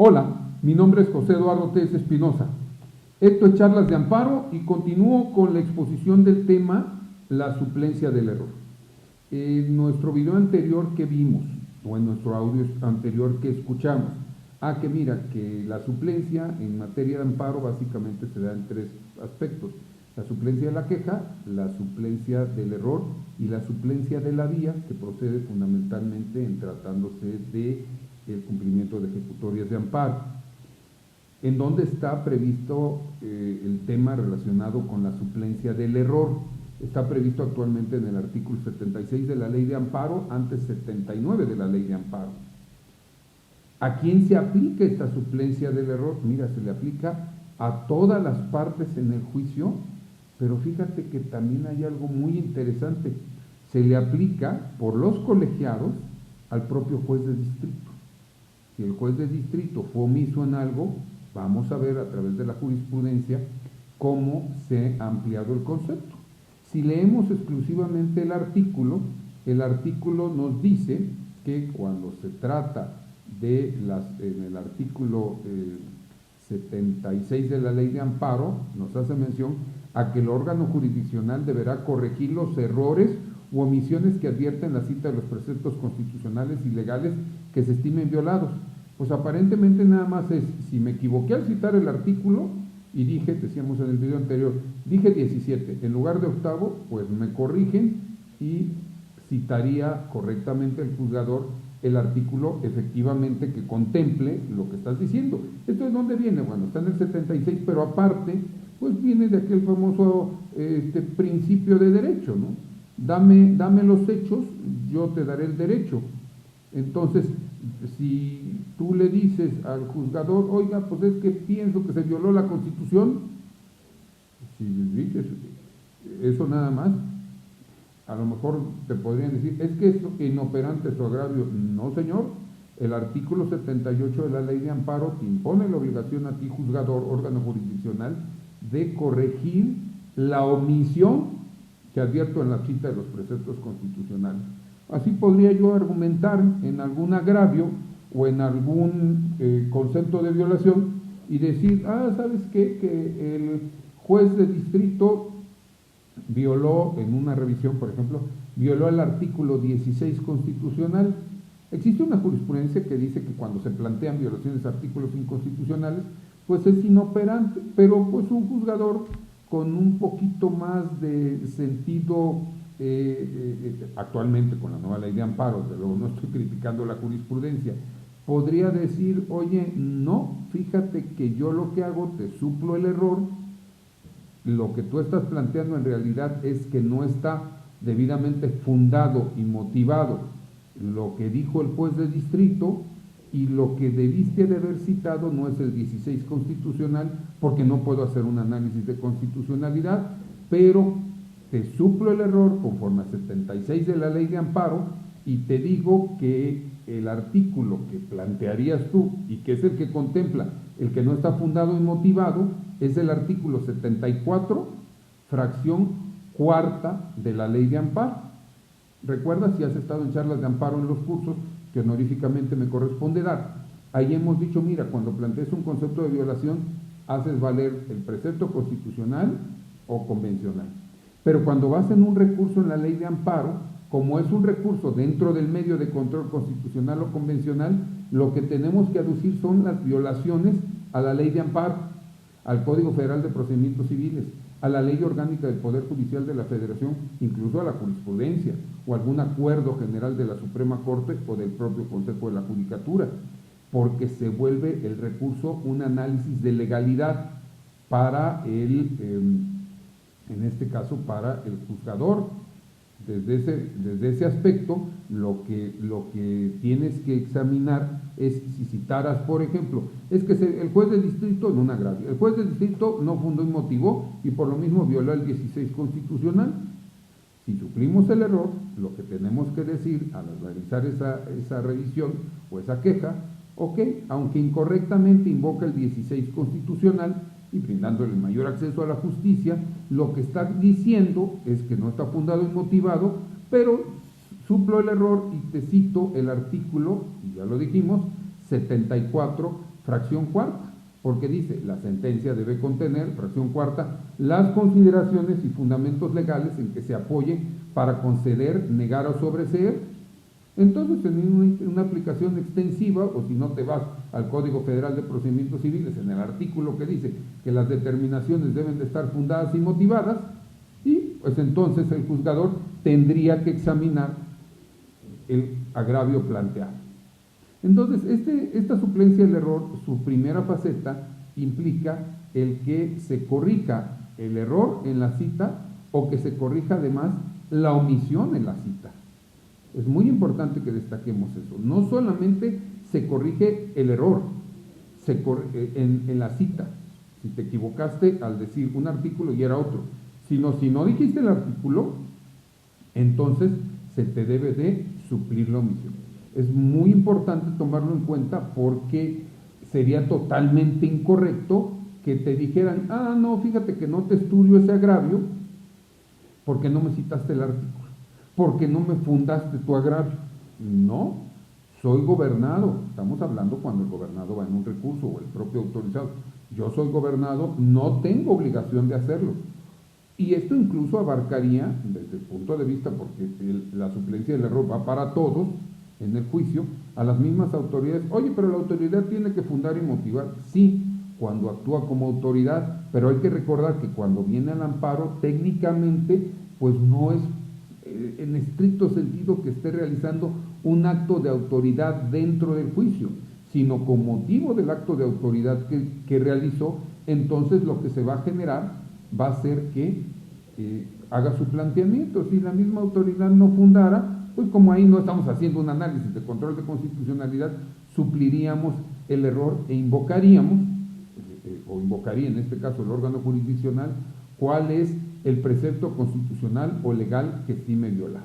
Hola, mi nombre es José Eduardo Telles Espinosa. Esto es Charlas de Amparo y continúo con la exposición del tema la suplencia del error. En nuestro video anterior que vimos, o en nuestro audio anterior que escuchamos, que mira, que la suplencia en materia de amparo básicamente se da en tres aspectos: la suplencia de la queja, la suplencia del error y la suplencia de la vía, que procede fundamentalmente en tratándose de el cumplimiento de ejecutorias de amparo. ¿En dónde está previsto el tema relacionado con la suplencia del error? Está previsto actualmente en el artículo 76 de la Ley de Amparo, antes 79 de la Ley de Amparo. ¿A quién se aplica esta suplencia del error? Mira, se le aplica a todas las partes en el juicio, pero fíjate que también hay algo muy interesante. Se le aplica por los colegiados al propio juez de distrito. Si el juez de distrito fue omiso en algo, vamos a ver a través de la jurisprudencia cómo se ha ampliado el concepto. Si leemos exclusivamente el artículo nos dice que cuando se trata de en el artículo 76 de la Ley de Amparo, nos hace mención a que el órgano jurisdiccional deberá corregir los errores u omisiones que advierten la cita de los preceptos constitucionales y legales que se estimen violados. Pues aparentemente nada más es, si me equivoqué al citar el artículo y dije, decíamos en el video anterior, dije 17, en lugar de octavo, pues me corrigen y citaría correctamente el juzgador el artículo efectivamente que contemple lo que estás diciendo. ¿Esto de dónde viene? Bueno, está en el 76, pero aparte, pues viene de aquel famoso principio de derecho, ¿no? Dame los hechos, yo te daré el derecho. Entonces, si tú le dices al juzgador, oiga, pues es que pienso que se violó la Constitución, si dices eso nada más, a lo mejor te podrían decir, es que es inoperante su agravio. No, señor, el artículo 78 de la Ley de Amparo te impone la obligación a ti, juzgador, órgano jurisdiccional, de corregir la omisión que advierto en la cita de los preceptos constitucionales. Así podría yo argumentar en algún agravio o en algún concepto de violación y decir, ¿sabes qué? Que el juez de distrito violó en una revisión, por ejemplo, violó el artículo 16 constitucional. Existe una jurisprudencia que dice que cuando se plantean violaciones de artículos inconstitucionales, pues es inoperante, pero pues un juzgador con un poquito más de sentido, actualmente con la nueva Ley de Amparo, de luego no estoy criticando la jurisprudencia, podría decir, oye, no, fíjate que yo lo que hago, te suplo el error, lo que tú estás planteando en realidad es que no está debidamente fundado y motivado lo que dijo el juez de distrito, y lo que debiste de haber citado no es el 16 constitucional, porque no puedo hacer un análisis de constitucionalidad, pero te suplo el error conforme a 76 de la Ley de Amparo y te digo que el artículo que plantearías tú y que es el que contempla el que no está fundado y motivado es el artículo 74, fracción cuarta de la Ley de Amparo. Recuerda, si has estado en charlas de amparo en los cursos que honoríficamente me corresponde dar, ahí hemos dicho, mira, cuando plantees un concepto de violación, haces valer el precepto constitucional o convencional. Pero cuando vas en un recurso en la Ley de Amparo, como es un recurso dentro del medio de control constitucional o convencional, lo que tenemos que aducir son las violaciones a la Ley de Amparo, al Código Federal de Procedimientos Civiles, a la Ley Orgánica del Poder Judicial de la Federación, incluso a la jurisprudencia o algún acuerdo general de la Suprema Corte o del propio Consejo de la Judicatura, porque se vuelve el recurso un análisis de legalidad para en este caso, para el juzgador. Desde ese aspecto, lo que tienes que examinar es si citaras, por ejemplo, es que el juez de distrito en un agravio, el juez de distrito no fundó y motivó y por lo mismo violó el 16 constitucional. Si suplimos el error, lo que tenemos que decir al realizar esa revisión o esa queja, ok, aunque incorrectamente invoca el 16 constitucional y brindándole el mayor acceso a la justicia, lo que está diciendo es que no está fundado y motivado, pero suplo el error y te cito el artículo, y ya lo dijimos, 74, fracción cuarta, porque dice, la sentencia debe contener, fracción cuarta, las consideraciones y fundamentos legales en que se apoye para conceder, negar o sobreseer. Entonces, en una aplicación extensiva, o si no te vas al Código Federal de Procedimientos Civiles, en el artículo que dice que las determinaciones deben de estar fundadas y motivadas, y pues entonces el juzgador tendría que examinar el agravio planteado. Entonces, esta suplencia del error, su primera faceta implica el que se corrija el error en la cita o que se corrija además la omisión en la cita. Es muy importante que destaquemos eso. No solamente se corrige el error en la cita, si te equivocaste al decir un artículo y era otro, sino si no dijiste el artículo, entonces se te debe de suplir la omisión. Es muy importante tomarlo en cuenta porque sería totalmente incorrecto que te dijeran, no, fíjate que no te estudio ese agravio porque no me citaste el artículo, porque no me fundaste tu agravio. No, soy gobernado, estamos hablando cuando el gobernado va en un recurso o el propio autorizado. Yo soy gobernado, no tengo obligación de hacerlo. Y esto incluso abarcaría, desde el punto de vista, porque la suplencia del error va para todos en el juicio, a las mismas autoridades. Oye, pero la autoridad tiene que fundar y motivar. Sí, cuando actúa como autoridad, pero hay que recordar que cuando viene al amparo, técnicamente, pues no es en estricto sentido que esté realizando un acto de autoridad dentro del juicio, sino con motivo del acto de autoridad que realizó, entonces lo que se va a generar va a ser que haga su planteamiento. Si la misma autoridad no fundara, pues como ahí no estamos haciendo un análisis de control de constitucionalidad, supliríamos el error e invocaríamos, o invocaría en este caso el órgano jurisdiccional, cuál es el precepto constitucional o legal que estime violar.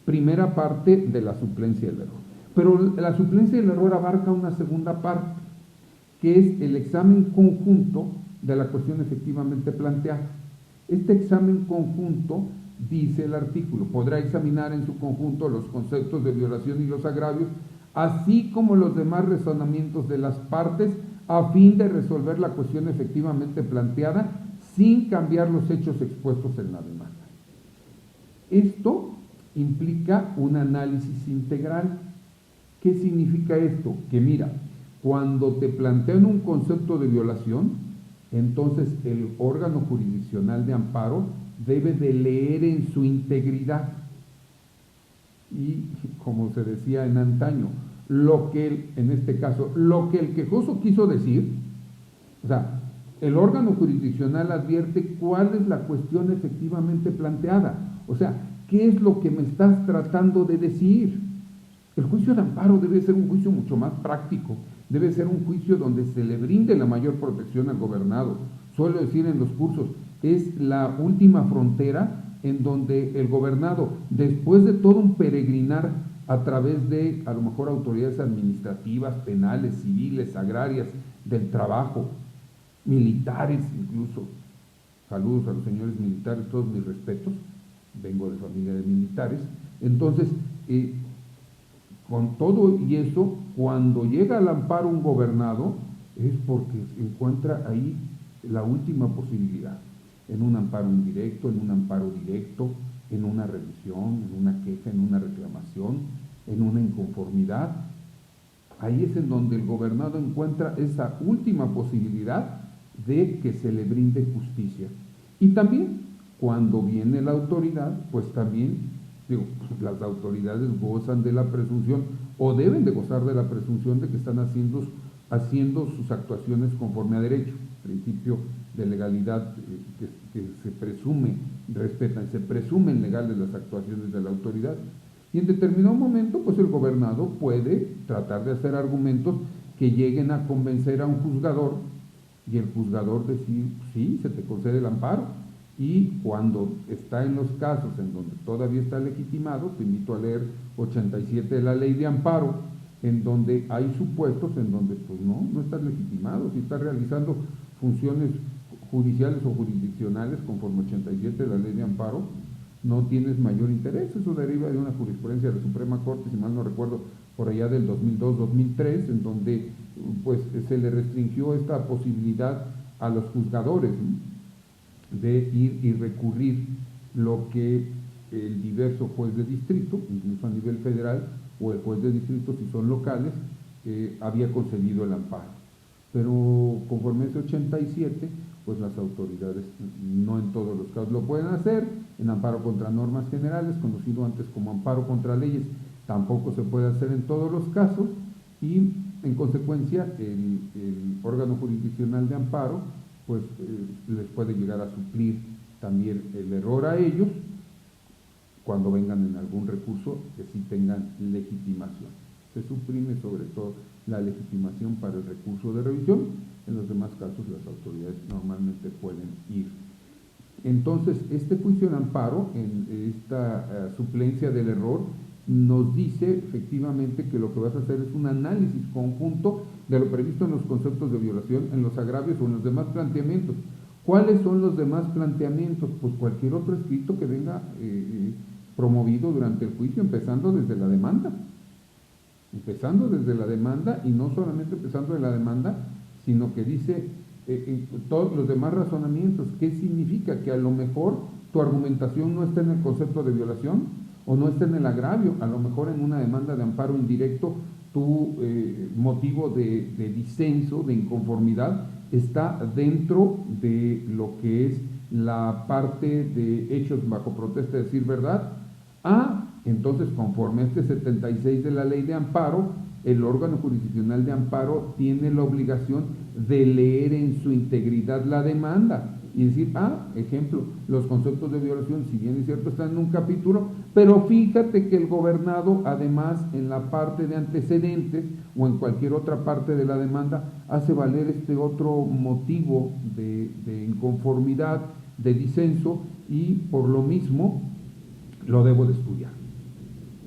Primera parte de la suplencia del error. Pero la suplencia del error abarca una segunda parte, que es el examen conjunto de la cuestión efectivamente planteada. Este examen conjunto, dice el artículo, podrá examinar en su conjunto los conceptos de violación y los agravios, así como los demás razonamientos de las partes, a fin de resolver la cuestión efectivamente planteada, sin cambiar los hechos expuestos en la demanda. Esto implica un análisis integral. ¿Qué significa esto? Que mira, cuando te plantean un concepto de violación, entonces el órgano jurisdiccional de amparo debe de leer en su integridad. Y como se decía en antaño, en este caso, lo que el quejoso quiso decir, o sea, el órgano jurisdiccional advierte cuál es la cuestión efectivamente planteada. O sea, ¿qué es lo que me estás tratando de decir? El juicio de amparo debe ser un juicio mucho más práctico, debe ser un juicio donde se le brinde la mayor protección al gobernado. Suelo decir en los cursos, es la última frontera en donde el gobernado, después de todo un peregrinar a través de, a lo mejor, autoridades administrativas, penales, civiles, agrarias, del trabajo, militares incluso, saludos a los señores militares, todos mis respetos, vengo de familia de militares, entonces, con todo y eso, cuando llega al amparo un gobernado, es porque encuentra ahí la última posibilidad, en un amparo indirecto, en un amparo directo, en una revisión, en una queja, en una reclamación, en una inconformidad. Ahí es en donde el gobernado encuentra esa última posibilidad de que se le brinde justicia. Y también, cuando viene la autoridad, pues también, las autoridades gozan de la presunción, o deben de gozar de la presunción de que están haciendo sus actuaciones conforme a derecho, principio de legalidad que se presume, se presumen legales las actuaciones de la autoridad. Y en determinado momento, pues el gobernado puede tratar de hacer argumentos que lleguen a convencer a un juzgador, y el juzgador decir, sí, se te concede el amparo. Y cuando está en los casos en donde todavía está legitimado, te invito a leer 87 de la ley de amparo, en donde hay supuestos en donde pues no estás legitimado, si estás realizando funciones judiciales o jurisdiccionales conforme 87 de la ley de amparo, no tienes mayor interés. Eso deriva de una jurisprudencia de la Suprema Corte, si mal no recuerdo, por allá del 2002-2003, en donde pues se le restringió esta posibilidad a los juzgadores, ¿no?, de ir y recurrir lo que el diverso juez de distrito, incluso a nivel federal, o el juez de distrito, si son locales, había concedido el amparo. Pero conforme ese 87, pues las autoridades no en todos los casos lo pueden hacer. En amparo contra normas generales, conocido antes como amparo contra leyes, tampoco se puede hacer en todos los casos, y en consecuencia el órgano jurisdiccional de amparo pues les puede llegar a suplir también el error a ellos cuando vengan en algún recurso que sí tengan legitimación. Se suprime sobre todo la legitimación para el recurso de revisión. En los demás casos las autoridades normalmente pueden ir. Entonces, este juicio en amparo, en esta suplencia del error, nos dice efectivamente que lo que vas a hacer es un análisis conjunto de lo previsto en los conceptos de violación, en los agravios o en los demás planteamientos. ¿Cuáles son los demás planteamientos? Pues cualquier otro escrito que venga promovido durante el juicio, empezando desde la demanda. Empezando desde la demanda, y no solamente empezando de la demanda, sino que dice todos los demás razonamientos. ¿Qué significa? Que a lo mejor tu argumentación no está en el concepto de violación o no está en el agravio. A lo mejor en una demanda de amparo indirecto tu motivo de disenso, de inconformidad, está dentro de lo que es la parte de hechos bajo protesta de decir verdad. Entonces, conforme a este 76 de la ley de amparo, el órgano jurisdiccional de amparo tiene la obligación de leer en su integridad la demanda y decir, ejemplo, los conceptos de violación, si bien es cierto, están en un capítulo, pero fíjate que el gobernado, además, en la parte de antecedentes o en cualquier otra parte de la demanda, hace valer este otro motivo de inconformidad, de disenso, y por lo mismo lo debo de estudiar.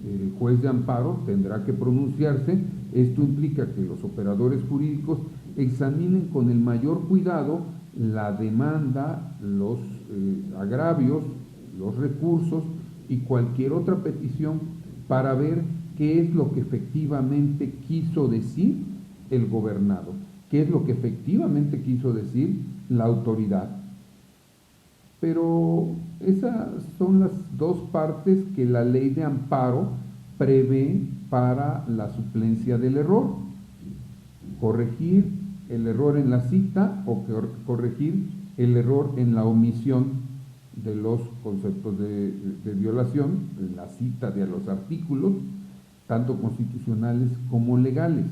El juez de amparo tendrá que pronunciarse. Esto implica que los operadores jurídicos examinen con el mayor cuidado la demanda, los agravios, los recursos y cualquier otra petición para ver qué es lo que efectivamente quiso decir el gobernado, qué es lo que efectivamente quiso decir la autoridad. Pero esas son las dos partes que la ley de amparo prevé para la suplencia del error: corregir el error en la cita o corregir el error en la omisión de los conceptos de violación, en la cita de los artículos, tanto constitucionales como legales.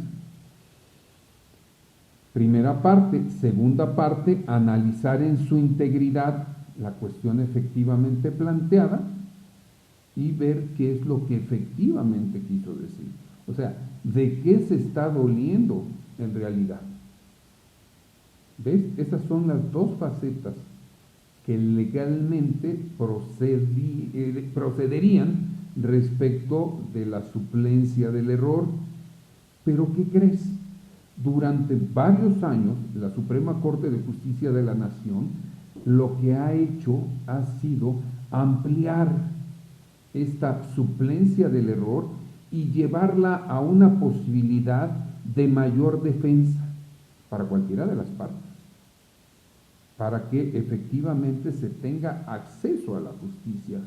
Primera parte. Segunda parte, analizar en su integridad la cuestión efectivamente planteada y ver qué es lo que efectivamente quiso decir. O sea, ¿de qué se está doliendo en realidad? ¿Ves? Esas son las dos facetas que legalmente procederían respecto de la suplencia del error. Pero ¿qué crees? Durante varios años, la Suprema Corte de Justicia de la Nación lo que ha hecho ha sido ampliar esta suplencia del error y llevarla a una posibilidad de mayor defensa para cualquiera de las partes, para que efectivamente se tenga acceso a la justicia.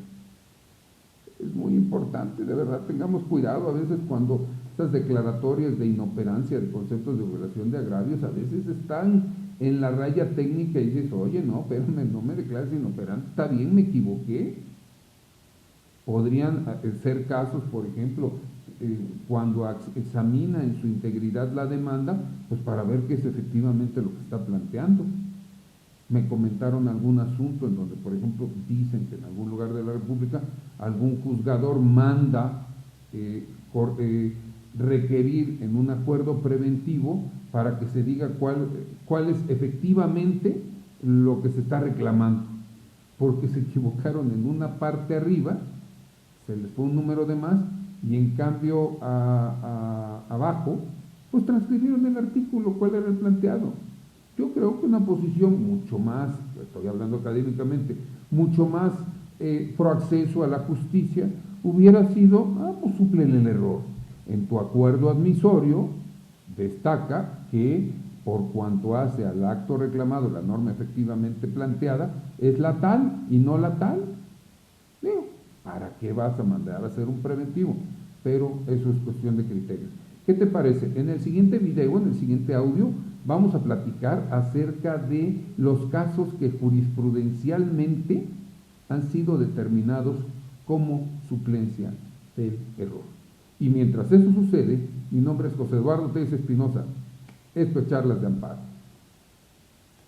Es muy importante, de verdad, tengamos cuidado a veces cuando estas declaratorias de inoperancia de conceptos de violación de agravios a veces están en la raya técnica y dices, oye, no, espérame, no me declares inoperante, está bien, me equivoqué. Podrían ser casos, por ejemplo, cuando examina en su integridad la demanda, pues para ver qué es efectivamente lo que está planteando. Me comentaron algún asunto en donde, por ejemplo, dicen que en algún lugar de la República algún juzgador manda requerir en un acuerdo preventivo para que se diga cuál es efectivamente lo que se está reclamando, porque se equivocaron en una parte arriba, se les pone un número de más, y en cambio abajo, pues transcribieron el artículo, cuál era el planteado. Yo creo que una posición mucho más, estoy hablando académicamente, mucho más pro acceso a la justicia, hubiera sido, pues súplele el error. En tu acuerdo admisorio destaca que por cuanto hace al acto reclamado la norma efectivamente planteada, es la tal y no la tal. Digo, ¿para qué vas a mandar a hacer un preventivo? Pero eso es cuestión de criterios. ¿Qué te parece? En el siguiente video, en el siguiente audio, vamos a platicar acerca de los casos que jurisprudencialmente han sido determinados como suplencia del error. Y mientras eso sucede, mi nombre es José Eduardo Telles Espinosa. Esto es Charlas de Amparo.